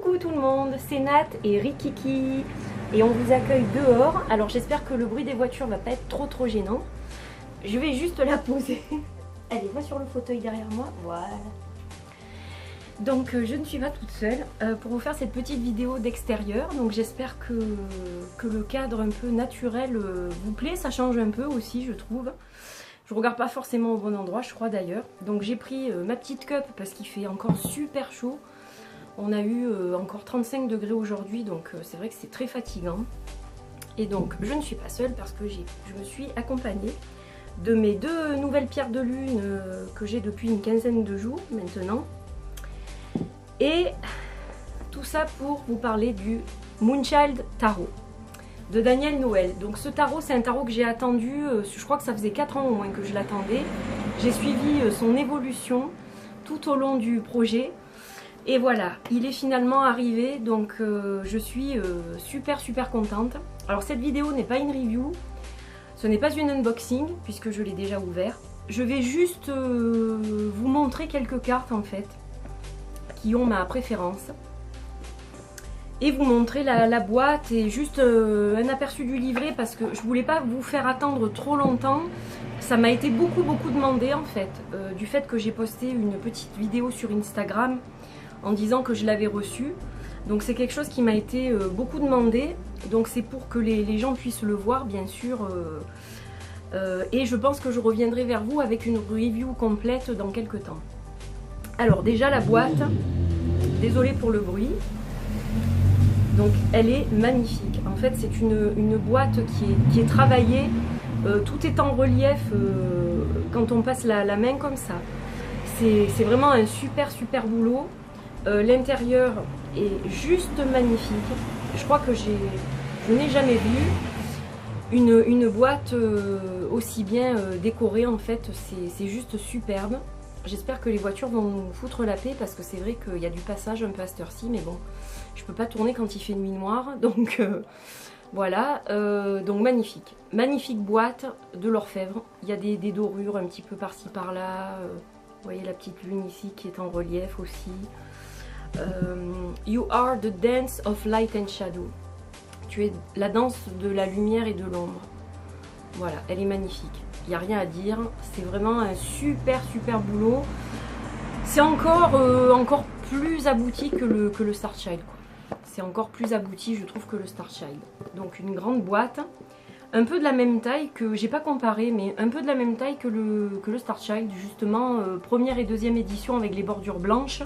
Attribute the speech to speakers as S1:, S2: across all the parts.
S1: Coucou tout le monde, c'est Nat et Rikiki et on vous accueille dehors. Alors j'espère que le bruit des voitures va pas être trop gênant. Je vais juste la poser. Allez, va sur le fauteuil derrière moi, voilà. Donc je ne suis pas toute seule pour vous faire cette petite vidéo d'extérieur. Donc j'espère que le cadre un peu naturel vous plaît, ça change un peu aussi je trouve. Je regarde pas forcément au bon endroit, je crois d'ailleurs. Donc j'ai pris ma petite cup parce qu'il fait encore super chaud. On a eu encore 35 degrés aujourd'hui, donc c'est vrai que c'est très fatigant. Et donc je ne suis pas seule parce que je me suis accompagnée de mes deux nouvelles pierres de lune que j'ai depuis une quinzaine de jours maintenant. Et tout ça pour vous parler du Moonchild Tarot de Daniel Noël. Donc ce tarot, c'est un tarot que j'ai attendu, je crois que ça faisait 4 ans au moins que je l'attendais. J'ai suivi son évolution tout au long du projet. Et voilà, il est finalement arrivé, donc je suis super contente. Alors cette vidéo n'est pas une review, ce n'est pas une unboxing puisque je l'ai déjà ouvert. Je vais juste vous montrer quelques cartes en fait qui ont ma préférence. Et vous montrer la boîte et juste un aperçu du livret parce que je voulais pas vous faire attendre trop longtemps. Ça m'a été beaucoup demandé en fait, du fait que j'ai posté une petite vidéo sur Instagram en disant que je l'avais reçu. Donc c'est quelque chose qui m'a été beaucoup demandé. Donc c'est pour que les gens puissent le voir bien sûr. Et je pense que je reviendrai vers vous avec une review complète dans quelques temps. Alors déjà la boîte, désolée pour le bruit. Donc elle est magnifique. En fait c'est une boîte qui est travaillée. Tout est en relief quand on passe la main comme ça. C'est vraiment un super boulot. L'intérieur est juste magnifique. Je crois que je n'ai jamais vu une boîte aussi bien décorée en fait. C'est juste superbe. J'espère que les voitures vont nous foutre la paix parce que c'est vrai qu'il y a du passage un peu à cette heure-ci, mais bon, je peux pas tourner quand il fait nuit noire, donc voilà. Donc magnifique boîte de l'orfèvre. Il y a des dorures un petit peu par-ci par-là. Vous voyez la petite lune ici qui est en relief aussi. You are the dance of light and shadow. Tu es la danse de la lumière et de l'ombre. Voilà, elle est magnifique. Il n'y a rien à dire. C'est vraiment un super boulot. C'est encore plus abouti que le Starchild. C'est encore plus abouti, je trouve, que le Starchild. Donc une grande boîte. Un peu de la même taille que, j'ai pas comparé, mais un peu de la même taille que le Starchild. Justement, première et deuxième édition avec les bordures blanches.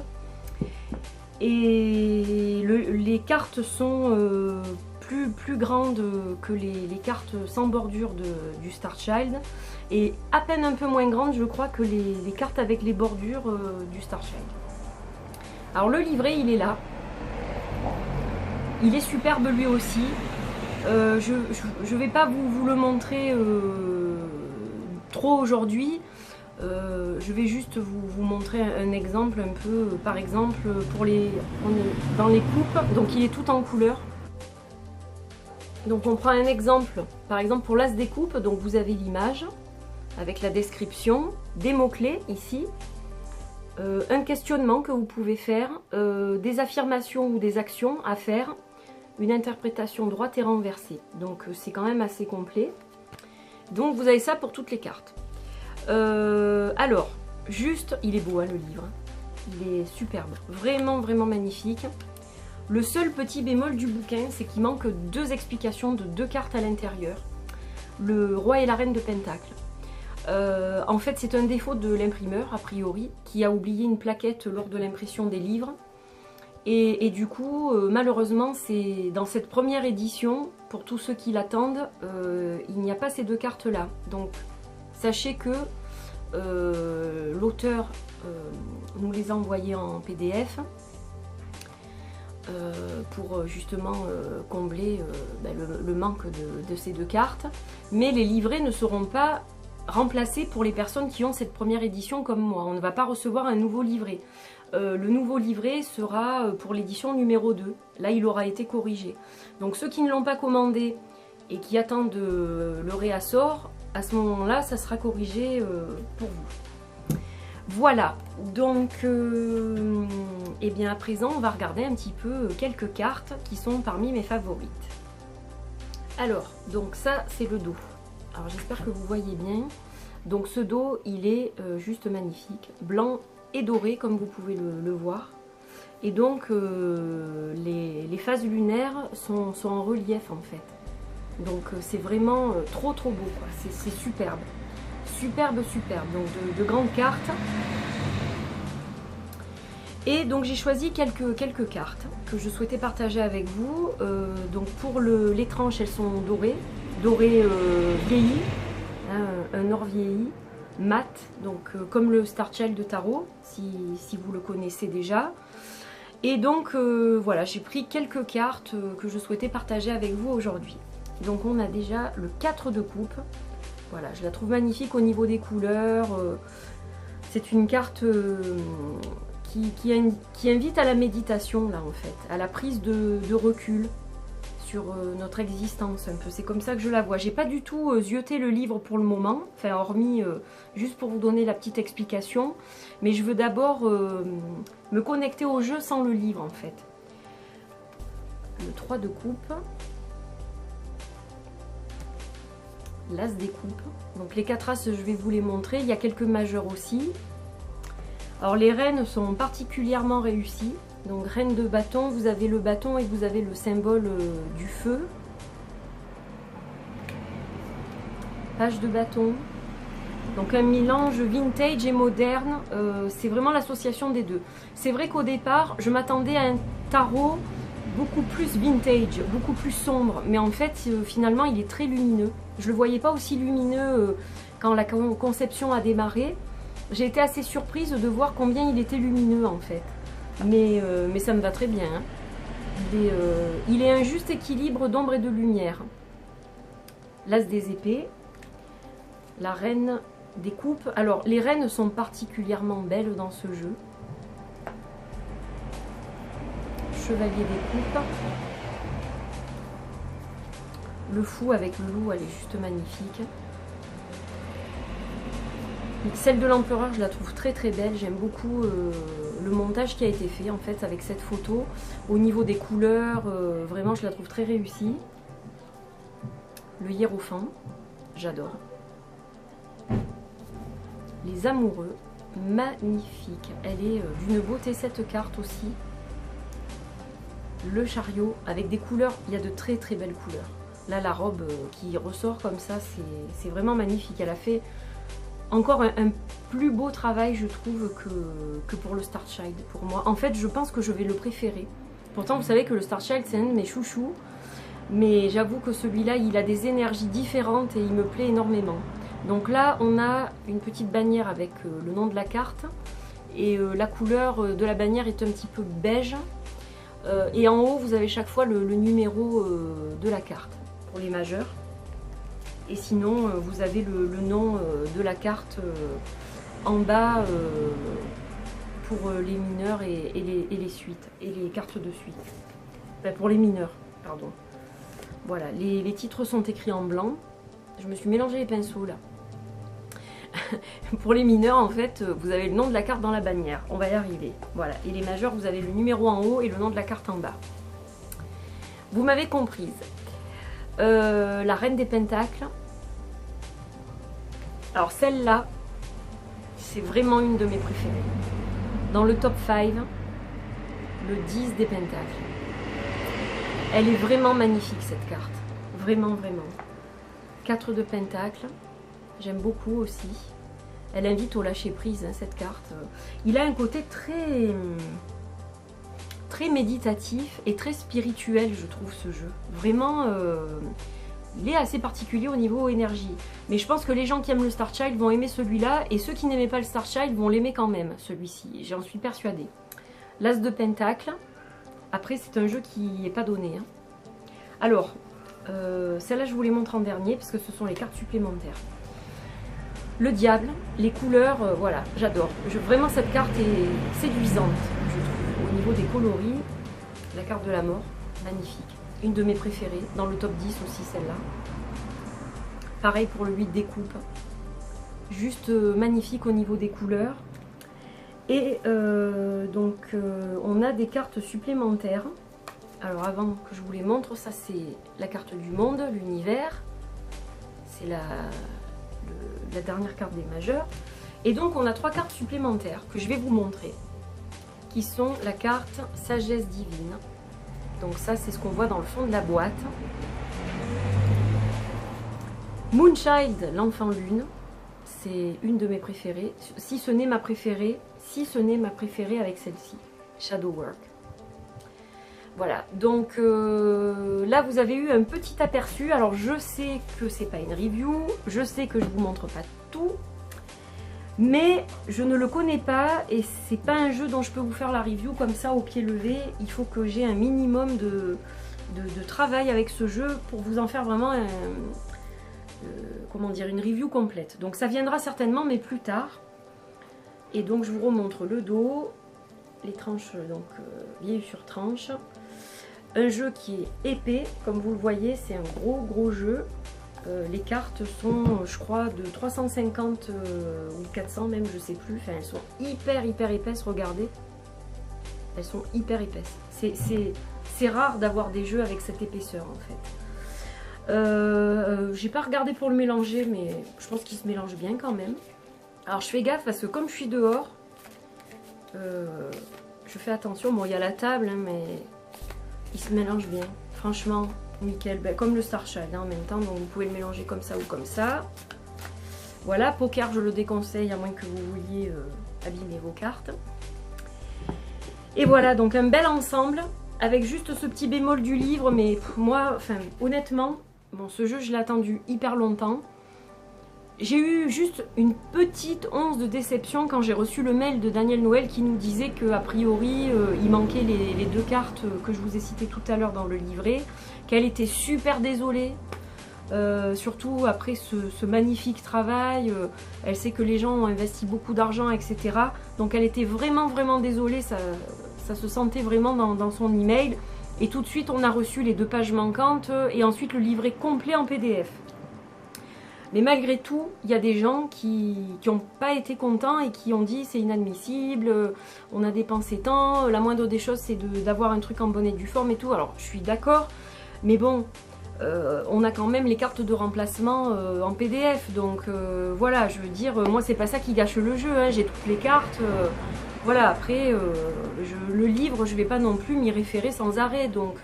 S1: Et les cartes sont plus grandes que les cartes sans bordure du Starchild et à peine un peu moins grandes je crois que les cartes avec les bordures du Starchild. Alors le livret il est là, il est superbe lui aussi. Je vais pas vous le montrer trop aujourd'hui. Je vais juste vous montrer un exemple un peu, par exemple dans les coupes, donc il est tout en couleur. Donc on prend un exemple, par exemple pour l'as des coupes, donc vous avez l'image avec la description, des mots-clés ici, un questionnement que vous pouvez faire, des affirmations ou des actions à faire, une interprétation droite et renversée. Donc c'est quand même assez complet. Donc vous avez ça pour toutes les cartes. Alors, juste, il est beau hein, le livre, il est superbe, vraiment magnifique. Le seul petit bémol du bouquin, c'est qu'il manque 2 explications de 2 cartes à l'intérieur, le roi et la reine de Pentacle. En fait, c'est un défaut de l'imprimeur, a priori, qui a oublié une plaquette lors de l'impression des livres. Et du coup, malheureusement, c'est dans cette première édition, pour tous ceux qui l'attendent, il n'y a pas ces 2 cartes-là. Donc, sachez que l'auteur nous les a envoyés en PDF pour justement combler le manque de ces 2 cartes. Mais les livrets ne seront pas remplacés pour les personnes qui ont cette première édition comme moi. On ne va pas recevoir un nouveau livret. Le nouveau livret sera pour l'édition numéro 2. Là, il aura été corrigé. Donc ceux qui ne l'ont pas commandé et qui attendent le réassort, à ce moment-là, ça sera corrigé pour vous. Voilà, donc et bien à présent on va regarder un petit peu quelques cartes qui sont parmi mes favorites. Alors, donc ça c'est le dos. Alors j'espère que vous voyez bien. Donc ce dos il est juste magnifique, blanc et doré comme vous pouvez le voir. Et donc les phases lunaires sont en relief en fait. Donc c'est vraiment trop beau quoi, c'est superbe. Superbe. Donc de grandes cartes. Et donc j'ai choisi quelques cartes que je souhaitais partager avec vous. Donc pour les tranches, elles sont dorées vieilli, hein, un or vieilli, mat, donc comme le Star Child de tarot, si vous le connaissez déjà. Et donc voilà, j'ai pris quelques cartes que je souhaitais partager avec vous aujourd'hui. Donc on a déjà le 4 de coupe. Voilà, je la trouve magnifique au niveau des couleurs. C'est une carte qui invite à la méditation, là, en fait, à la prise de recul sur notre existence, un peu. C'est comme ça que je la vois. J'ai pas du tout zioté le livre pour le moment, enfin, hormis juste pour vous donner la petite explication. Mais je veux d'abord me connecter au jeu sans le livre, en fait. Le 3 de coupe. L'as des coupes. Donc les 4 as, je vais vous les montrer. Il y a quelques majeurs aussi. Alors les reines sont particulièrement réussies. Donc reine de bâton, vous avez le bâton et vous avez le symbole du feu. Page de bâton. Donc un mélange vintage et moderne. C'est vraiment l'association des deux. C'est vrai qu'au départ, je m'attendais à un tarot beaucoup plus vintage, beaucoup plus sombre, mais en fait finalement il est très lumineux. Je le voyais pas aussi lumineux quand la conception a démarré. J'ai été assez surprise de voir combien il était lumineux en fait, mais ça me va très bien, hein. Il est un juste équilibre d'ombre et de lumière. L'as des épées, la reine des coupes. Alors les reines sont particulièrement belles dans ce jeu. Chevalier des coupes. Le fou avec le loup, elle est juste magnifique. Celle de l'empereur, je la trouve très belle. J'aime beaucoup le montage qui a été fait en fait avec cette photo. Au niveau des couleurs, vraiment je la trouve très réussie. Le hiérophant, j'adore. Les amoureux, magnifique. Elle est d'une beauté cette carte aussi. Le chariot avec des couleurs, il y a de très belles couleurs. Là la robe qui ressort comme ça, c'est vraiment magnifique. Elle a fait encore un plus beau travail je trouve que pour le Star Child pour moi. En fait je pense que je vais le préférer. Pourtant vous savez que le Star Child c'est un de mes chouchous. Mais j'avoue que celui-là il a des énergies différentes et il me plaît énormément. Donc là on a une petite bannière avec le nom de la carte. Et la couleur de la bannière est un petit peu beige. Et en haut vous avez chaque fois le numéro de la carte pour les majeurs. Et sinon vous avez le nom de la carte en bas pour les mineurs et les suites et les cartes de suite. Enfin, pour les mineurs, pardon. Voilà, les titres sont écrits en blanc. Je me suis mélangé les pinceaux là. Pour les mineurs, en fait, vous avez le nom de la carte dans la bannière. On va y arriver. Voilà. Et les majeurs, vous avez le numéro en haut et le nom de la carte en bas. Vous m'avez comprise. La reine des pentacles. Alors celle-là, c'est vraiment une de mes préférées. Dans le top 5, le 10 des pentacles. Elle est vraiment magnifique cette carte. Vraiment. 4 de pentacles. J'aime beaucoup aussi. Elle invite au lâcher prise, hein, cette carte. Il a un côté très méditatif et très spirituel, je trouve, ce jeu. Vraiment, il est assez particulier au niveau énergie. Mais je pense que les gens qui aiment le Star Child vont aimer celui-là. Et ceux qui n'aimaient pas le Star Child vont l'aimer quand même, celui-ci. J'en suis persuadée. L'As de Pentacle. Après, c'est un jeu qui n'est pas donné, hein. Alors, celle-là, je vous les montre en dernier, parce que ce sont les cartes supplémentaires. Le diable, les couleurs, voilà, j'adore. Vraiment, cette carte est séduisante, je trouve. Au niveau des coloris, la carte de la mort, magnifique. Une de mes préférées, dans le top 10 aussi, celle-là. Pareil pour le 8 des coupes. Juste magnifique au niveau des couleurs. Et on a des cartes supplémentaires. Alors avant que je vous les montre, ça c'est la carte du monde, l'univers. C'est la dernière carte des majeurs. Et donc on a 3 cartes supplémentaires que je vais vous montrer, qui sont la carte sagesse divine. Donc ça c'est ce qu'on voit dans le fond de la boîte. Moonchild, l'enfant lune, c'est une de mes préférées, si ce n'est ma préférée avec celle-ci, Shadowwork. Voilà, donc là vous avez eu un petit aperçu. Alors je sais que c'est pas une review, je sais que je vous montre pas tout, mais je ne le connais pas et c'est pas un jeu dont je peux vous faire la review comme ça au pied levé. Il faut que j'ai un minimum de travail avec ce jeu pour vous en faire vraiment comment dire, une review complète. Donc ça viendra certainement, mais plus tard. Et donc je vous remontre le dos, les tranches, donc vieilles sur tranche. Un jeu qui est épais, comme vous le voyez, c'est un gros jeu. Les cartes sont, je crois, de 350 ou 400 même, je sais plus. Enfin, elles sont hyper épaisses, regardez. Elles sont hyper épaisses. C'est rare d'avoir des jeux avec cette épaisseur en fait. J'ai pas regardé pour le mélanger, mais je pense qu'il se mélange bien quand même. Alors je fais gaffe parce que comme je suis dehors, je fais attention. Bon, il y a la table, hein, mais il se mélange bien. Franchement, nickel. Ben, comme le Starchild hein, en même temps, donc vous pouvez le mélanger comme ça ou comme ça. Voilà, poker, je le déconseille à moins que vous vouliez abîmer vos cartes. Et voilà, donc un bel ensemble avec juste ce petit bémol du livre, mais moi, enfin, honnêtement. Bon, ce jeu, je l'ai attendu hyper longtemps. J'ai eu juste une petite once de déception quand j'ai reçu le mail de Daniel Noël qui nous disait qu'a priori, il manquait les 2 cartes que je vous ai citées tout à l'heure dans le livret, qu'elle était super désolée, surtout après ce magnifique travail. Elle sait que les gens ont investi beaucoup d'argent, etc. Donc elle était vraiment désolée, ça se sentait vraiment dans son email. Et tout de suite, on a reçu les 2 pages manquantes et ensuite le livret complet en PDF. Mais malgré tout, il y a des gens qui n'ont pas été contents et qui ont dit c'est inadmissible, on a dépensé tant, la moindre des choses c'est d'avoir un truc en bonne et due forme et tout. Alors je suis d'accord, mais bon, on a quand même les cartes de remplacement en PDF. Donc voilà, je veux dire, moi c'est pas ça qui gâche le jeu, hein, j'ai toutes les cartes. Voilà, après, le livre, je vais pas non plus m'y référer sans arrêt. Donc,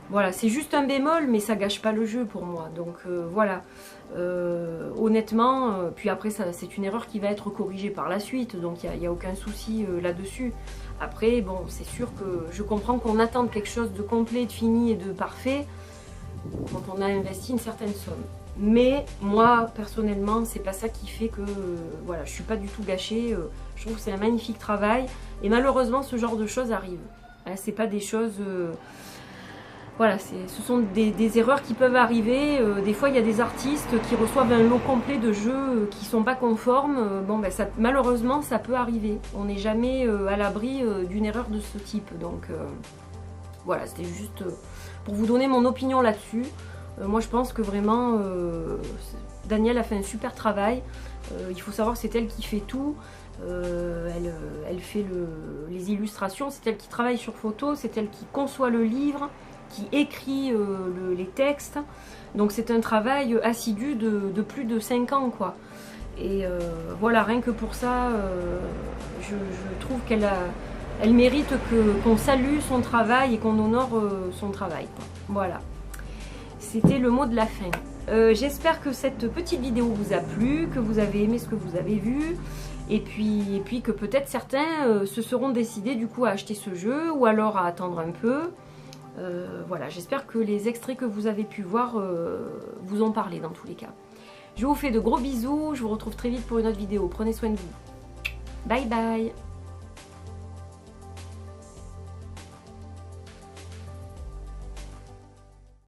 S1: voilà, c'est juste un bémol, mais ça gâche pas le jeu pour moi. Donc, voilà. Honnêtement, puis après, c'est une erreur qui va être corrigée par la suite. Donc, il n'y a aucun souci là-dessus. Après, bon, c'est sûr que je comprends qu'on attende quelque chose de complet, de fini et de parfait quand on a investi une certaine somme. Mais moi, personnellement, c'est pas ça qui fait que voilà, je suis pas du tout gâchée. Je trouve que c'est un magnifique travail. Et malheureusement, ce genre de choses arrive. Hein, c'est pas des choses... voilà, ce sont des erreurs qui peuvent arriver. Des fois, il y a des artistes qui reçoivent un lot complet de jeux qui sont pas conformes. Bon, ben, malheureusement, ça peut arriver. On n'est jamais à l'abri d'une erreur de ce type. Donc, voilà, c'était juste pour vous donner mon opinion là-dessus. Moi je pense que vraiment Daniel a fait un super travail. Il faut savoir que c'est elle qui fait tout. Elle fait les illustrations, c'est elle qui travaille sur photo, c'est elle qui conçoit le livre, qui écrit les textes. Donc c'est un travail assidu de plus de 5 ans quoi. Et voilà, rien que pour ça, je trouve elle mérite qu'on salue son travail et qu'on honore son travail. Voilà. C'était le mot de la fin. J'espère que cette petite vidéo vous a plu, que vous avez aimé ce que vous avez vu, et puis que peut-être certains se seront décidés du coup à acheter ce jeu, ou alors à attendre un peu. Voilà, j'espère que les extraits que vous avez pu voir vous ont parlé dans tous les cas. Je vous fais de gros bisous, je vous retrouve très vite pour une autre vidéo. Prenez soin de vous. Bye bye.